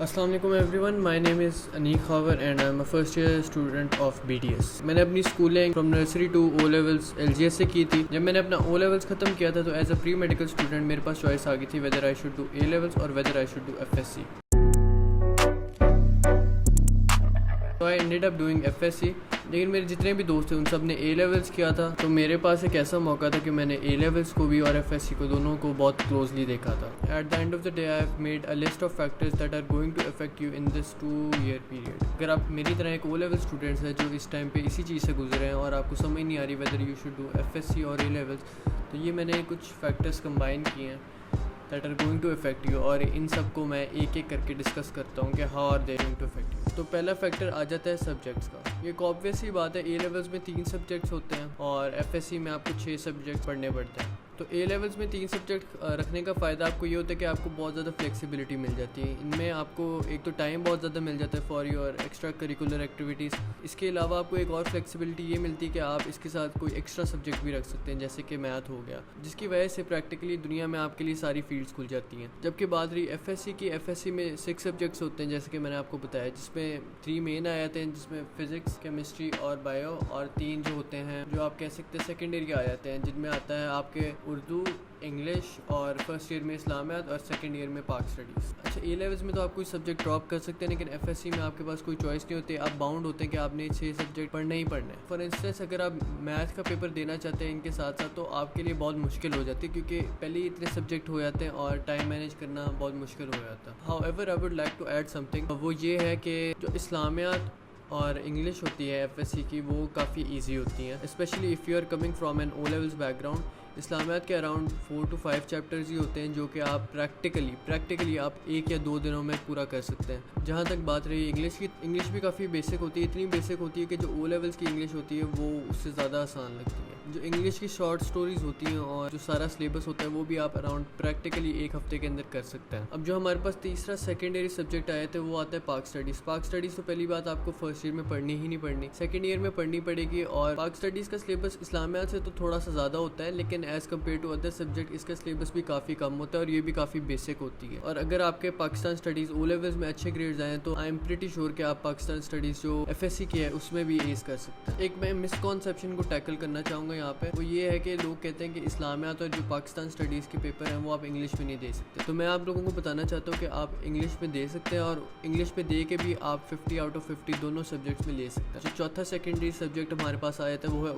अस्सलाम वालेकुम everyone, my name is Aneeq Khawar and I am a first year student of BDS। मैंने अपनी schooling from nursery to O levels LGS से की थी। जब मैंने अपना ओ लेवल्स ख़त्म किया था तो as a pre medical student मेरे पास चॉइस आ गई थी whether I should do A levels और whether I should do FSC। तो I ended up doing FSC। लेकिन मेरे जितने भी दोस्त थे उन सब ने A लेवल्स किया था, तो मेरे पास एक ऐसा मौका था कि मैंने A लेवल्स को भी और FSC को दोनों को बहुत क्लोजली देखा था। At the end of the day I have made a list of factors that are going to affect you in this 2-year period. अगर आप मेरी तरह एक O लेवल स्टूडेंट्स हैं जो इस टाइम पे इसी चीज़ से गुजरे हैं और आपको समझ नहीं आ रही whether you should do FSC और A लेवल्स, तो ये मैंने कुछ फैक्टर्स कंबाइन किए हैं that are going to affect you, और इन सब को मैं एक एक करके डिस्कस करता हूँ कि how are they going to affect you. तो पहला फैक्टर आ जाता है सब्जेक्ट्स का। ये ऑब्वियस ही बात है, A लेवल्स में 3 सब्जेक्ट्स होते हैं और FSC में आपको 6 सब्जेक्ट पढ़ने पड़ते हैं। तो A लेवल्स में 3 सब्जेक्ट रखने का फ़ायदा आपको ये होता है कि आपको बहुत ज़्यादा फ्लेक्सिबिलिटी मिल जाती है। इनमें आपको एक तो टाइम बहुत ज़्यादा मिल जाता है for your extra curricular activities. इसके अलावा आपको एक और फ्लेक्सिबिलिटी ये मिलती है कि आप इसके साथ कोई एक्स्ट्रा सब्जेक्ट भी रख सकते हैं, जैसे कि मैथ हो गया, जिसकी वजह से प्रैक्टिकली दुनिया में आपके लिए सारी फील्ड्स खुल जाती हैं। जबकि बात रही FSC की, FSC में 6 सब्जेक्ट्स होते हैं जैसे कि मैंने आपको बताया, जिसमें 3 मेन आ जाते हैं, जिसमें फिज़िक्स, केमिस्ट्री और बायो, और 3 जो होते हैं जो आप कह सकते हैं सेकेंडरी आ जाते हैं, जिनमें आता है आपके उर्दू, इंग्लिश, और फर्स्ट ईयर में इस्लामियात और सेकंड ईयर में पाक स्टडीज़। अच्छा, A लेवल्स में तो आप कोई सब्जेक्ट ड्रॉप कर सकते हैं, लेकिन FSC में आपके पास कोई चॉइस नहीं होती। आप बाउंड होते हैं कि आपने 6 सब्जेक्ट पढ़ने ही पढ़ने हैं। फॉर इंस्टेंस अगर आप मैथ का पेपर देना चाहते हैं इनके साथ साथ, तो आपके लिए बहुत मुश्किल हो जाती है, क्योंकि पहले ही इतने सब्जेक्ट हो जाते हैं और टाइम मैनेज करना बहुत मुश्किल हो जाता है। However I would like to add something, वो ये है कि जो इस्लामियात और इंग्लिश होती है FSC की, वो काफ़ी ईजी होती हैं, specially if you are coming from an O levels background. इस्लामियात के अराउंड 4 to 5 चैप्टर्स ही होते हैं जो कि आप प्रैक्टिकली आप 1 या 2 दिनों में पूरा कर सकते हैं। जहाँ तक बात रही इंग्लिश की, इंग्लिश भी काफ़ी बेसिक होती है, इतनी बेसिक होती है कि जो O लेवल्स की इंग्लिश होती है वो उससे ज़्यादा आसान लगती है। जो इंग्लिश की शॉर्ट स्टोरीज़ होती हैं और जो सारा सिलेबस होता है वो भी आप अराउंड प्रैक्टिकली 1 हफ्ते के अंदर कर सकते हैं। अब जो हमारे पास तीसरा सेकेंडरी सब्जेक्ट आया था वो आता है पाक स्टडीज़। पाक स्टडीज़ तो पहली बात आपको फर्स्ट ईयर में पढ़नी ही नहीं पढ़नी, सेकेंड ईयर में पढ़नी पड़ेगी। और पाक स्टडीज़ का सिलेबस इस्लामियात से तो थोड़ा सा ज़्यादा होता है, लेकिन as compared to other subject इसका सिलेबस भी काफ़ी कम होता है और ये भी काफ़ी बेसिक होती है। और अगर आपके पाकिस्तान स्टडीज़ O लेवल्स में अच्छे ग्रेड्स आए तो आई एम प्रीटी श्योर कि आप पाकिस्तान स्टडीज़ जो FSC की है उसमें भी एस कर सकते हैं। एक मैं मिसकॉन्सेप्शन को टैकल करना चाहूँगा यहाँ पे, वो ये है कि लोग कहते हैं कि इस्लामियात और जो पाकिस्तान स्टडीज़ के पेपर हैं वो आप इंग्लिश में नहीं दे सकते। तो मैं आप लोगों को बताना चाहता हूँ कि आप इंग्लिश में दे सकते हैं, और इंग्लिश में दे के भी आप 50 आउट ऑफ 50 दोनों सब्जेक्ट्स में ले सकते हैं। जो चौथा सेकेंडरी सब्जेक्ट हमारे पास आया था वो है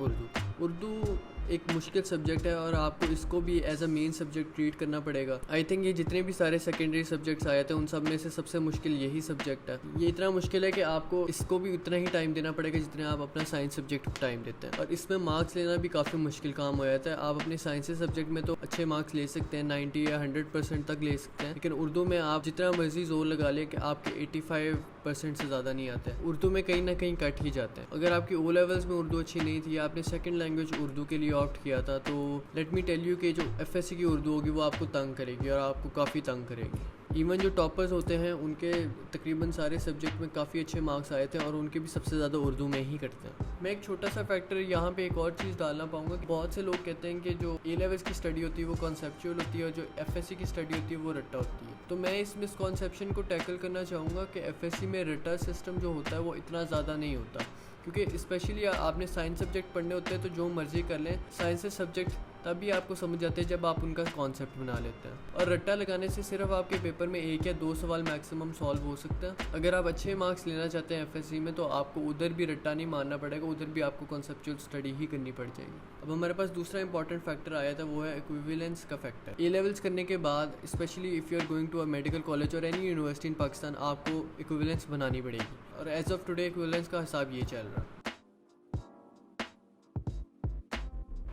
उर्दू एक मुश्किल सब्जेक्ट है और आपको इसको भी as a main subject treat करना पड़ेगा। आई थिंक ये जितने भी सारे सेकेंडरी सब्जेक्ट्स आए थे उन सब में से सबसे मुश्किल यही सब्जेक्ट है। ये इतना मुश्किल है कि आपको इसको भी उतना ही टाइम देना पड़ेगा जितने आप अपना साइंस सब्जेक्ट को टाइम देते हैं, और इसमें मार्क्स लेना भी काफ़ी मुश्किल काम हो जाता है। आप अपने साइंस सब्जेक्ट में तो अच्छे मार्क्स ले सकते हैं, 90 या 100% तक ले सकते हैं, लेकिन उर्दू में आप जितना मर्जी जोर लगा लें कि आपके 85% से ज़्यादा नहीं आते हैं। उर्दू में कहीं ना कहीं कट ही जाते हैं। अगर आपकी O लेवल्स में उर्दू अच्छी नहीं थी, आपने सेकेंड लैंग्वेज उर्दू के लिए ऑप्ट किया था, तो लेट मी टेल यू कि जो FSC की उर्दू होगी वो आपको तंग करेगी और आपको काफ़ी तंग करेगी। इवन जो टॉपर्स होते हैं उनके तकरीबन सारे सब्जेक्ट में काफ़ी अच्छे मार्क्स आए थे और उनके भी सबसे ज़्यादा उर्दू में ही करते हैं। मैं एक छोटा सा फैक्टर यहाँ पे एक और चीज़ डालना पाऊँगा कि बहुत से लोग कहते हैं कि जो A लेवल्स की स्टडी होती है वो कॉन्सेप्चुअल होती है और जो FSC की स्टडी होती है वो रट्टा होती है। तो मैं इस मिसकॉन्सेप्शन को टैकल करना चाहूँगा कि FSC में रट्टा सिस्टम जो होता है वो इतना ज़्यादा नहीं होता, क्योंकि स्पेशली आपने साइंस सब्जेक्ट पढ़ने होते हैं तो जो मर्जी कर लें, साइंस सब्जेक्ट तभी आपको समझ जाते हैं जब आप उनका कॉन्सेप्ट बना लेते हैं। और रट्टा लगाने से सिर्फ आपके पेपर में 1 या 2 सवाल मैक्सिमम सॉल्व हो सकते हैं। अगर आप अच्छे मार्क्स लेना चाहते हैं FSC में तो आपको उधर भी रट्टा नहीं मारना पड़ेगा, उधर भी आपको कॉन्सेप्चुअल स्टडी ही करनी पड़ जाएगी। अब हमारे पास दूसरा इंपॉर्टेंट फैक्टर आया था वो है इक्विवेलेंस का फैक्टर। A लेवल्स करने के बाद specially if you are going to a medical college और एनी यूनिवर्सिटी इन पाकिस्तान, आपको इक्विवेलेंस बनानी पड़ेगी, और एज ऑफ टुडे इक्विवेलेंस का हिसाब ये चल रहा है।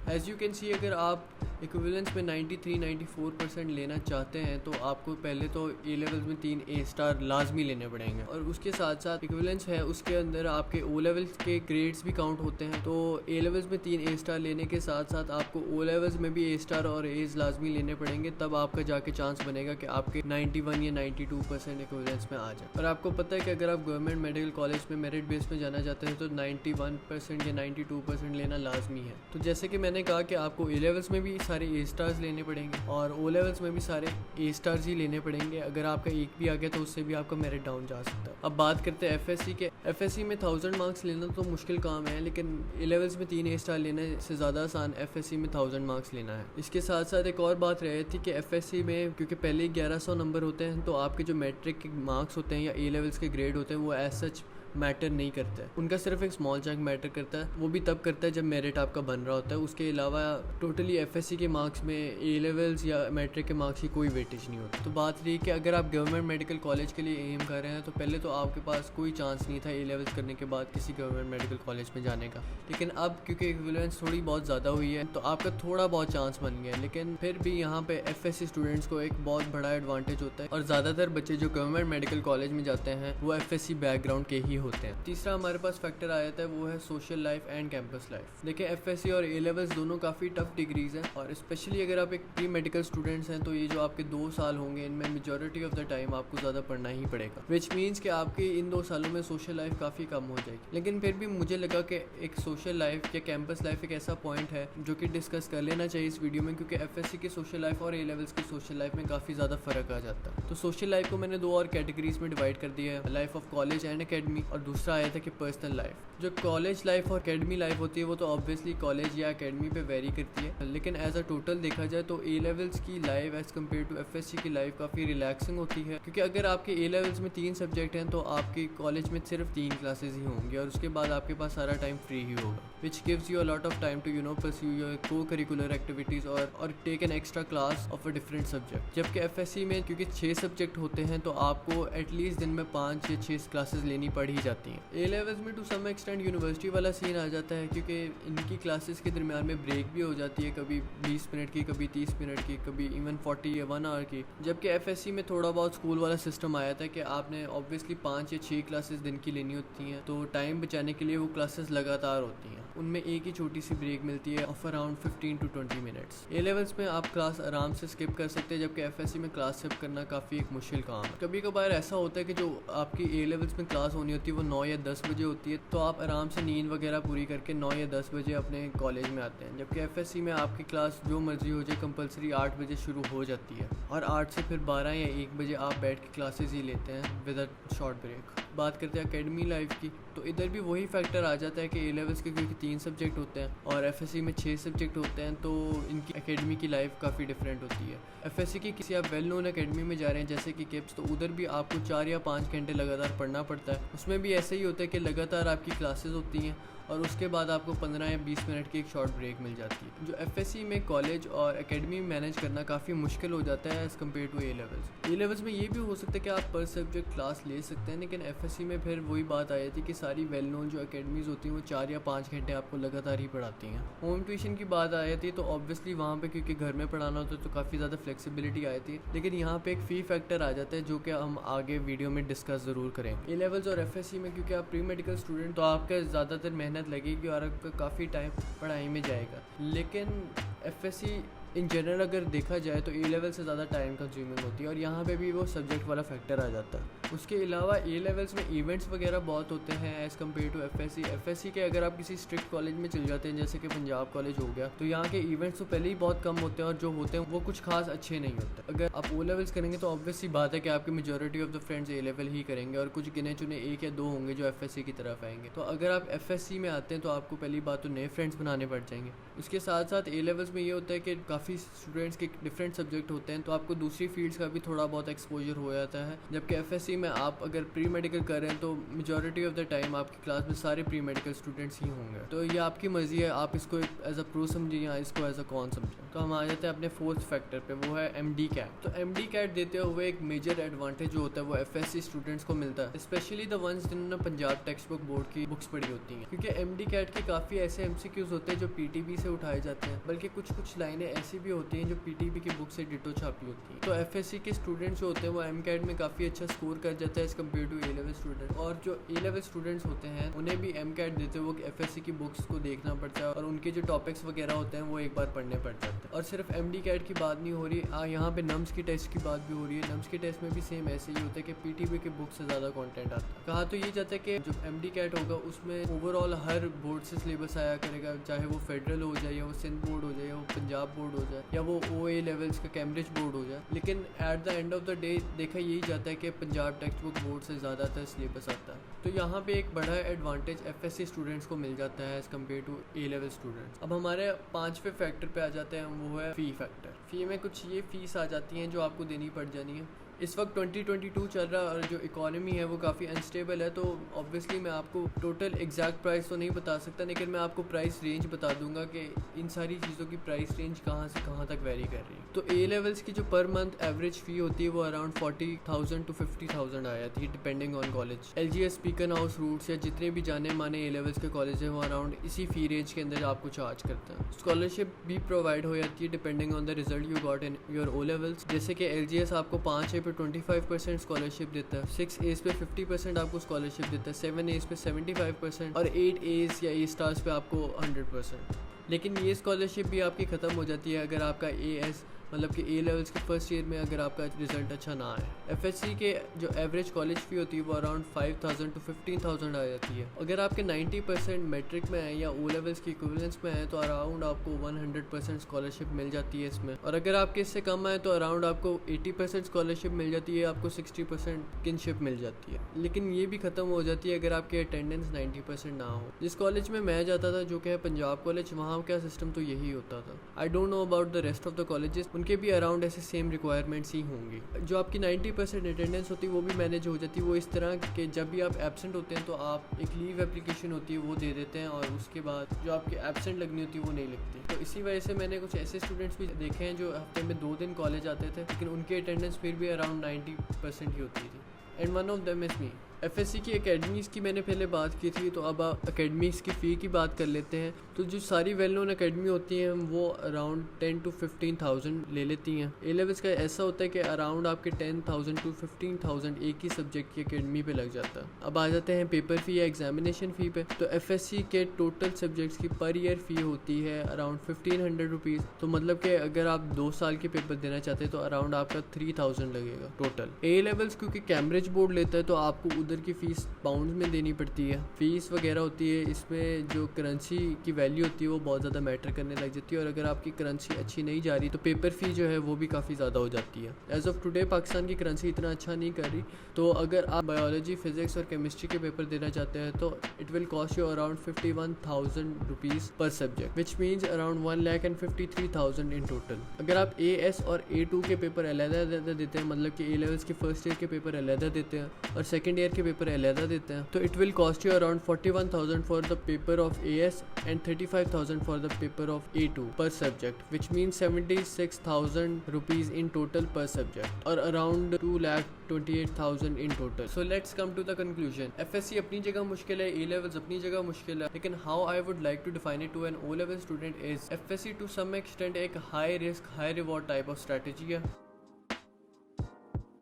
एज़ यू कैन सी, अगर आप इक्विवेलेंस में 93-94% लेना चाहते हैं तो आपको पहले तो A लेवल्स में 3 A स्टार लाजमी लेने पड़ेंगे, और उसके साथ साथ इक्विवेलेंस है उसके अंदर आपके O लेवल्स के ग्रेड्स भी काउंट होते हैं। तो A लेवल्स में 3 A स्टार लेने के साथ साथ आपको O लेवल्स में भी A स्टार और A's लाजमी लेने पड़ेंगे, तब आपका जाके चांस बनेगा कि आपके 91 या 92% इक्विवेलेंस में आ जाए। और आपको पता है कि अगर आप गवर्नमेंट मेडिकल कॉलेज में मेरिट बेस में जाना चाहते हैं तो 91% या 92% लेना लाजमी है। तो जैसे कि मैंने कहा कि आपको A लेवल्स में भी सारे ए स्टार्स लेने पड़ेंगे और ओ लेवल्स में भी सारे ए स्टार्स ही लेने पड़ेंगे। अगर आपका एक भी आ गया तो उससे भी आपका मेरिट डाउन जा सकता है। अब बात करते हैं एफएससी के। एफएससी में 1000 मार्क्स लेना तो मुश्किल काम है, लेकिन ए लेवल्स में 3 ए स्टार लेने से ज़्यादा आसान एफएससी में 1000 मार्क्स लेना है। इसके साथ साथ एक और बात रही थी कि एफएससी में क्योंकि पहले 1100 नंबर होते हैं, तो आपके जो मैट्रिक के मार्क्स होते हैं या ए लेवल्स के ग्रेड होते हैं वो एज सच मैटर नहीं करता है। उनका सिर्फ एक स्मॉल चंक मैटर करता है, वो भी तब करता है जब मेरिट आपका बन रहा होता है। उसके अलावा टोटली एफएससी के मार्क्स में ए लेवल्स या मैट्रिक के मार्क्स की कोई वेटेज नहीं होती। तो बात रही कि अगर आप गवर्नमेंट मेडिकल कॉलेज के लिए एम कर रहे हैं तो पहले तो आपके पास कोई चांस नहीं था ए लेवल्स करने के बाद किसी गवर्नमेंट मेडिकल कॉलेज में जाने का, लेकिन अब क्योंकि इक्विवेलेंस थोड़ी बहुत ज़्यादा हुई है तो आपका थोड़ा बहुत चांस बन गया है। लेकिन फिर भी यहाँ पे एफएससी स्टूडेंट्स को एक बहुत बड़ा एडवांटेज होता है और ज़्यादातर बच्चे जो गवर्नमेंट मेडिकल कॉलेज में जाते हैं वो एफएससी बैकग्राउंड के ही होते हैं। तीसरा हमारे पास फैक्टर आ जाता है वो है social life and campus life. देखिए एफएससी और ए लेवल्स दोनों काफ़ी टफ डिग्रीज हैं और स्पेशली अगर आप एक प्री मेडिकल स्टूडेंट्स हैं तो ये जो आपके 2 साल होंगे इनमें मेजॉरिटी ऑफ द टाइम आपको ज़्यादा पढ़ना ही पड़ेगा, विच मीन्स कि आपकी इन 2 सालों में सोशल लाइफ काफ़ी कम हो जाएगी। लेकिन फिर भी मुझे लगा कि एक सोशल लाइफ या कैंपस लाइफ एक ऐसा पॉइंट है जो कि डिस्कस कर लेना चाहिए इस वीडियो में, क्योंकि एफएससी की सोशल लाइफ और ए लेवल्स की सोशल लाइफ में काफ़ी ज़्यादा फ़र्क आ जाता है। तो सोशल लाइफ को मैंने 2 और कैटेगरीज में डिवाइड कर दिया है, life of college and academy, और दूसरा आया था कि पर्सनल लाइफ। जो कॉलेज लाइफ और अकेडमी लाइफ होती है वो तो ऑब्वियसली कॉलेज या अकेडमी पे वेरी करती है, लेकिन एज अ टोटल देखा जाए तो ए लेवल्स की life as compared to FSC की लाइफ काफ़ी रिलैक्सिंग होती है। क्योंकि अगर आपके ए लेवल्स में 3 सब्जेक्ट हैं तो आपकी कॉलेज में सिर्फ 3 क्लासेज ही होंगी और उसके बाद आपके पास सारा टाइम फ्री ही होगा, which gives you a lot of time to pursue your co curricular activities और take an extra class of a different subject. जबकि एफएससी में क्योंकि 6 सब्जेक्ट होते हैं तो आपको एटलीस्ट दिन में 5 या 6 क्लासेज लेनी पड़ ही जाती हैं। ए लेवल्स में टू सम एक्सटेंट यूनिवर्सिटी वाला सीन आ जाता है क्योंकि इनकी क्लासेस के दरमियान में ब्रेक भी हो जाती है, कभी 20 मिनट की, कभी 30 मिनट की, कभी इवन 40 या 1 आवर की। जबकि एफएससी में थोड़ा बहुत स्कूल वाला सिस्टम आया था कि आपने ऑब्वियसली 5 या 6 क्लासेस दिन की लेनी होती हैं, तो टाइम बचाने के लिए वो क्लासेस लगातार होती हैं, उनमें एक ही छोटी सी ब्रेक मिलती है of around 15 to 20 minutes. A levels में आप क्लास आराम से स्किप कर सकते हैं, जबकि एफएससी में क्लास स्किप करना काफ़ी एक मुश्किल काम है। कभी कभार ऐसा होता है कि जो आपकी ए लेवल्स में क्लास होनी होती है वो 9 या 10 बजे होती है, तो आप आराम से नींद वगैरह पूरी करके 9 या 10 बजे अपने कॉलेज में आते हैं। जबकि एफएससी में आपकी क्लास जो मर्जी हो जाए कंपलसरी 8 बजे शुरू हो जाती है और 8 से फिर 12 या 1 बजे आप बैठ के क्लासेस ही लेते हैं विद अ शॉर्ट ब्रेक। बात करते हैं एकेडमी लाइफ की, तो इधर भी वही फैक्टर आ जाता है कि ए लेवल्स के क्योंकि 3 सब्जेक्ट होते हैं और एफएससी में 6 सब्जेक्ट होते हैं, तो इनकी एकेडमी की लाइफ काफ़ी डिफरेंट होती है। एफएससी की किसी आप वेल नोन एकेडमी में जा रहे हैं जैसे कि किप्स, तो उधर भी आपको 4 या 5 घंटे लगातार पढ़ना पड़ता है। उसमें भी ऐसे ही होता है कि लगातार आपकी क्लासेस होती हैं और उसके बाद आपको 15 या 20 मिनट की एक शॉर्ट ब्रेक मिल जाती है। जो एफएससी में कॉलेज और एकेडमी मैनेज करना काफ़ी मुश्किल हो जाता है as compared to A levels. A levels में ये भी हो सकता है कि आप पर सब्जेक्ट क्लास ले सकते हैं, लेकिन एफएससी में फिर वही बात आ जाती है कि सारी वेल नोन जो एकेडमीज़ होती हैं वो 4 या 5 घंटे आपको लगातार ही पढ़ाती हैं। होम ट्यूशन की बात आ जाती है तो ऑब्वियसली वहाँ पे क्योंकि घर में पढ़ाना होता है तो काफ़ी ज़्यादा फ्लेक्सिबिलिटी आ जाती है, लेकिन यहाँ पे एक फ़ी फैक्टर आ जाता है जो कि हम आगे वीडियो में डिस्कस ज़रूर करें। ए लेवल्स और एफएससी में क्योंकि आप प्री मेडिकल स्टूडेंट तो आपका ज़्यादातर मेहनत लगेगी और आपका काफ़ी टाइम पढ़ाई में जाएगा, लेकिन एफएससी इन जनरल अगर देखा जाए तो ए लेवल से ज़्यादा टाइम कंज्यूमिंग होती है और यहाँ पे भी वो सब्जेक्ट वाला फैक्टर आ जाता है। उसके अलावा ए लेवल्स में इवेंट्स वगैरह बहुत होते हैं as compared to FSC. FSC के अगर आप किसी स्ट्रिक्ट कॉलेज में चल जाते हैं जैसे कि पंजाब कॉलेज हो गया, तो यहाँ के इवेंट्स तो पहले ही बहुत कम होते हैं और जो होते हैं वो कुछ खास अच्छे नहीं होते। अगर आप ओ लेवल्स करेंगे तो ऑब्वियसली बात है कि आपकी majority of the friends A level ही करेंगे और कुछ गिने चुने 1 या 2 होंगे जो एफएससी की तरफ आएंगे। तो अगर आप एफएससी में आते हैं तो आपको पहली बात तो नए फ्रेंड्स बनाने पड़ जाएंगे। उसके साथ साथ ए लेवल्स में ये होता है कि काफ़ी स्टूडेंट्स के डिफरेंट सब्जेक्ट होते हैं तो आपको दूसरी फील्ड्स का भी थोड़ा बहुत एक्सपोजर हो जाता है। जबकि एफएससी में आप अगर प्री मेडिकल कर रहे हैं तो मेजॉरिटी ऑफ द टाइम आपकी क्लास में सारे प्री मेडिकल स्टूडेंट्स ही होंगे। तो ये आपकी मर्जी है, आप इसको एज अ प्रो समझें या इसको एज अ कॉन समझें। तो हम आ जाते हैं अपने 4th फैक्टर पे, वो है एमडी कैट। तो एमडी कैट देते हुए एक मेजर एडवांटेज जो होता है वो एफएससी स्टूडेंट्स को मिलता है, स्पेशली द वंस जिन्होंने पंजाब टेक्स्ट बुक बोर्ड की बुक्स पढ़ी होती हैं, क्योंकि एमडी कैट के काफ़ी ऐसे एमसीक्यूज होते हैं जो पीटीबी से उठाए जाते हैं, बल्कि कुछ लाइनें ऐसी भी होती हैं जो पीटीबी की बुक से डिटो छापी होती है। तो एफएससी के स्टूडेंट्स जो होते हैं वो एम कैट में काफ़ी अच्छा स्कोर कर जाता है as compared to A level student. और जो ए लेवल स्टूडेंट्स होते हैं उन्हें भी MCAT देते वक्त FSC की बुक्स को देखना पड़ता है और उनके जो टॉपिक्स वगैरह होते हैं वो एक बार पढ़ने पड़ जाते हैं। और सिर्फ MD-CAT की बात नहीं हो रही, यहाँ पे नम्स की टेस्ट की बात भी हो रही है। नम्स के टेस्ट में भी सेम ऐसे ही होता है कि PTB की बुक से ज़्यादा कंटेंट आता है। कहा तो ये जाता है कि जो MD-CAT होगा उसमें ओवरऑल हर बोर्ड से सिलेबस आया करेगा, चाहे वो फेडरल हो जाए या वो सिंध बोर्ड हो जाए या वो पंजाब बोर्ड हो जाए या वो OA लेवल्स का कैम्ब्रिज बोर्ड हो जाए। लेकिन eight the end of the day देखा यही जाता है कि पंजाब टेक्स्ट बुक बोर्ड से ज़्यादातर सिलेबस आता है। तो यहाँ पे एक बड़ा एडवांटेज FSC स्टूडेंट्स को मिल जाता है as compared to A level students. अब हमारे 5वें फैक्टर पे आ जाते हैं, वो है फ़ी फैक्टर। फ़ी में कुछ ये फ़ीस आ जाती हैं जो आपको देनी पड़ जानी है। इस वक्त 2022 चल रहा है और जो इकॉनमी है वो काफ़ी अनस्टेबल है, तो ऑब्वियसली मैं आपको टोटल एग्जैक्ट प्राइस तो नहीं बता सकता, लेकिन मैं आपको प्राइस रेंज बता दूंगा कि इन सारी चीज़ों की प्राइस रेंज कहाँ से कहाँ तक वेरी कर रही है। तो ए लेवल्स की जो पर मंथ एवरेज फ़ी होती है वो अराउंड 40,000 to 50,000 आ जाती है depending on college. LGS, Beacon House, Roots या जितने भी जाने माने ए लेवल्स के कॉलेज हैं वो अराउंड इसी फ़ी रेंज के अंदर आपको चार्ज करते हैं। स्कॉलरशिप भी प्रोवाइड हो जाती है depending on the result you got in your O levels. जैसे कि LGS आपको 5A पे 25% स्कॉलरशिप देता है, 6A's पे 50% आपको स्कॉलरशिप देता है, 7A's पे 75% और 8A's या A स्टार्स पे आपको 100%। लेकिन ये स्कॉलरशिप भी आपकी ख़त्म हो जाती है अगर आपका AS मतलब कि A लेवल्स के फर्स्ट ईयर में अगर आपका रिजल्ट अच्छा ना आए। FSC के जो एवरेज कॉलेज फ़ी होती है वो अराउंड 5,000 to 15,000 आ जाती है। अगर आपके 90% मैट्रिक में है या O लेवल्स की इक्विवेलेंस में है तो अराउंड आपको 100% स्कॉलरशिप मिल जाती है इसमें। और अगर आपके इससे कम आए तो अराउंड आपको 80% स्कॉलरशिप मिल जाती है, आपको 60% किनशिप मिल जाती है। लेकिन ये भी ख़त्म हो जाती है अगर आपकी अटेंडेंस 90% ना हो। जिस कॉलेज में मैं जाता था जो कि है पंजाब कॉलेज, वहाँ का सिस्टम तो यही होता था। I don't know about the rest of the colleges, उनके भी अराउंड ऐसे सेम रिक्वायरमेंट्स ही होंगी। जो आपकी 90% अटेंडेंस होती है वो भी मैनेज हो जाती है। वो इस तरह कि जब भी आप एब्सेंट होते हैं तो आप एक लीव एप्लीकेशन होती है वो दे देते हैं और उसके बाद जो आपकी एब्सेंट लगनी होती है वो नहीं लगती। तो इसी वजह से मैंने कुछ ऐसे स्टूडेंट्स भी देखे हैं जो हफ्ते में 2 दिन कॉलेज आते थे लेकिन उनकी अटेंडेंस फिर भी अराउंड 90% ही होती थी। And one of them is me. FSC की एकेडमीज़ की मैंने पहले बात की थी, तो अब एकेडमीज़ की फ़ी की बात कर लेते हैं। तो जो सारी वेल नोन एकेडमी होती हैं वो अराउंड 10 to 15,000 ले लेती हैं। A लेवल्स का ऐसा होता है कि अराउंड आपके 10,000 to 15,000 एक ही सब्जेक्ट की एकेडमी पे लग जाता है। अब आ जाते हैं पेपर फ़ी या एग्जामिनेशन फ़ी पे। तो FSC के टोटल सब्जेक्ट्स की पर ईयर फ़ी होती है अराउंड 1,500 रुपीज़। तो मतलब कि अगर आप 2 साल के पेपर देना चाहते हैं तो अराउंड आपका 3,000 लगेगा टोटल। A लेवल्स क्योंकि कैम्ब्रिज बोर्ड लेता है तो आपको उधर की फ़ीस पाउंड में देनी पड़ती है। फ़ीस वगैरह होती है, इसमें जो करेंसी की वैल्यू होती है वो बहुत ज़्यादा मैटर करने लग जाती है और अगर आपकी करेंसी अच्छी नहीं जा रही तो पेपर फ़ी जो है वो भी काफ़ी ज़्यादा हो जाती है। एज़ ऑफ टुडे पाकिस्तान की करेंसी इतना अच्छा नहीं कर रही, तो अगर आप बायोलॉजी, फिज़िक्स और केमिस्ट्री के पेपर देना चाहते हैं तो it will cost you around 51,000 rupees पर subject, which means around 1,53,000 in total. अगर आप AS और A2 के पेपर अलग देते हैं, मतलब कि A लेवल्स के फर्स्ट ईयर के पेपर अलग देते हैं और सेकेंड ईयर के पेपर अलग देते हैं, तो it will cost you around 41,000 for the paper of AS and 35,000 for the paper of A2 per subject, which means 76,000 rupees in total per subject और around 2,28,000 in total. So let's come to the conclusion. FSC अपनी जगह मुश्किल है, A levels अपनी जगह मुश्किल है, लेकिन how I would like to define it to an O level student is FSC to some extent एक high risk high reward type of strategy है।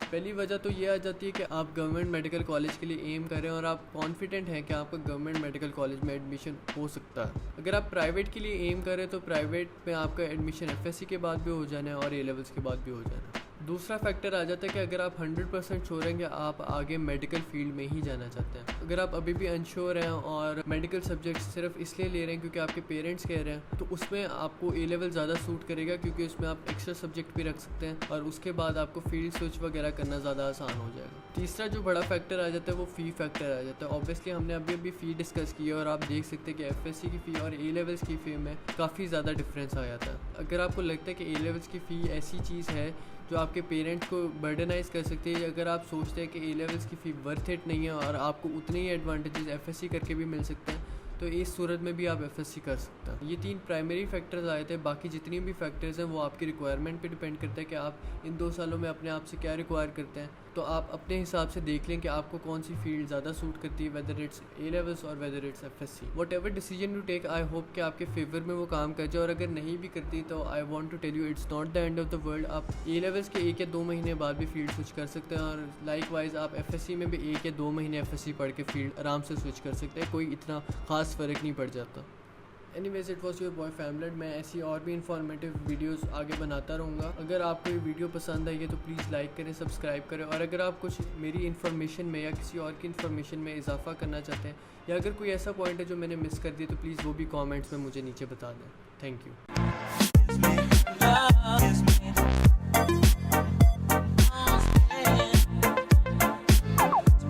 पहली वजह तो ये आ जाती है कि आप गवर्नमेंट मेडिकल कॉलेज के लिए एम कर रहे हैं और आप कॉन्फिडेंट हैं कि आपका गवर्नमेंट मेडिकल कॉलेज में एडमिशन हो सकता है। अगर आप प्राइवेट के लिए एम कर रहे हैं तो प्राइवेट में आपका एडमिशन FSC के बाद भी हो जाना है और A लेवल्स के बाद भी हो जाना है। दूसरा फैक्टर आ जाता है कि अगर आप 100% श्योर हैं कि आप आगे मेडिकल फील्ड में ही जाना चाहते हैं, अगर आप अभी भी अनश्योर हैं और मेडिकल सब्जेक्ट सिर्फ इसलिए ले रहे हैं क्योंकि आपके पेरेंट्स कह रहे हैं, तो उसमें आपको A लेवल ज़्यादा सूट करेगा क्योंकि उसमें आप एक्स्ट्रा सब्जेक्ट भी रख सकते हैं और उसके बाद आपको फील्ड स्विच वगैरह करना ज़्यादा आसान हो जाएगा। तीसरा जो बड़ा फैक्टर आ जाता है वो फ़ी फैक्टर आ जाता है। ऑब्वियसली हमने अभी फ़ी डिस्कस की है और आप देख सकते हैं कि FSC की फ़ी और A लेवल्स की फ़ी में काफ़ी ज़्यादा डिफरेंस आ जाता है। अगर आपको लगता है कि A लेवल्स की फ़ी ऐसी चीज़ है जो आपके पेरेंट्स को बर्डनाइज कर सकती है, अगर आप सोचते हैं कि A लेवल्स की फ़ी वर्थ इट नहीं है और आपको उतने ही एडवांटेजेस FSC करके भी मिल सकते हैं, तो इस सूरत में भी आप FSC कर सकते हैं। ये 3 प्राइमरी फैक्टर्स आए थे, बाकी जितनी भी फैक्टर्स हैं वो आपकी रिक्वायरमेंट पे डिपेंड करता है कि आप इन 2 सालों में अपने आप से क्या रिक्वायर करते हैं। तो आप अपने हिसाब से देख लें कि आपको कौन सी फील्ड ज़्यादा सूट करती है, वेदर इट्स ए लेवल्स और whether it's FSC। Whatever decision you take, I hope कि आपके फेवर में वो काम कर जाए, और अगर नहीं भी करती तो I want to tell you it's not the end of the world. आप ए लेवल्स के 1 या 2 महीने बाद भी फील्ड स्विच कर सकते हैं, और लाइक वाइज आप FSC में भी 1 या 2 महीने FSC पढ़ के फील्ड आराम से स्विच कर सकते हैं, कोई इतना ख़ास फ़र्क नहीं पड़ जाता। Anyways, it was your boy फैमलेट। मैं ऐसी और भी इंफॉर्मेटिव वीडियोस आगे बनाता रहूँगा। अगर आपको ये वीडियो पसंद आई है तो प्लीज़ लाइक करें, सब्सक्राइब करें, और अगर आप कुछ मेरी इन्फॉर्मेशन में या किसी और की इन्फॉर्मेशन में इजाफा करना चाहते हैं, या अगर कोई ऐसा पॉइंट है जो मैंने मिस कर दिया, तो प्लीज़ वो भी कमेंट्स में मुझे नीचे बता दें। Thank you.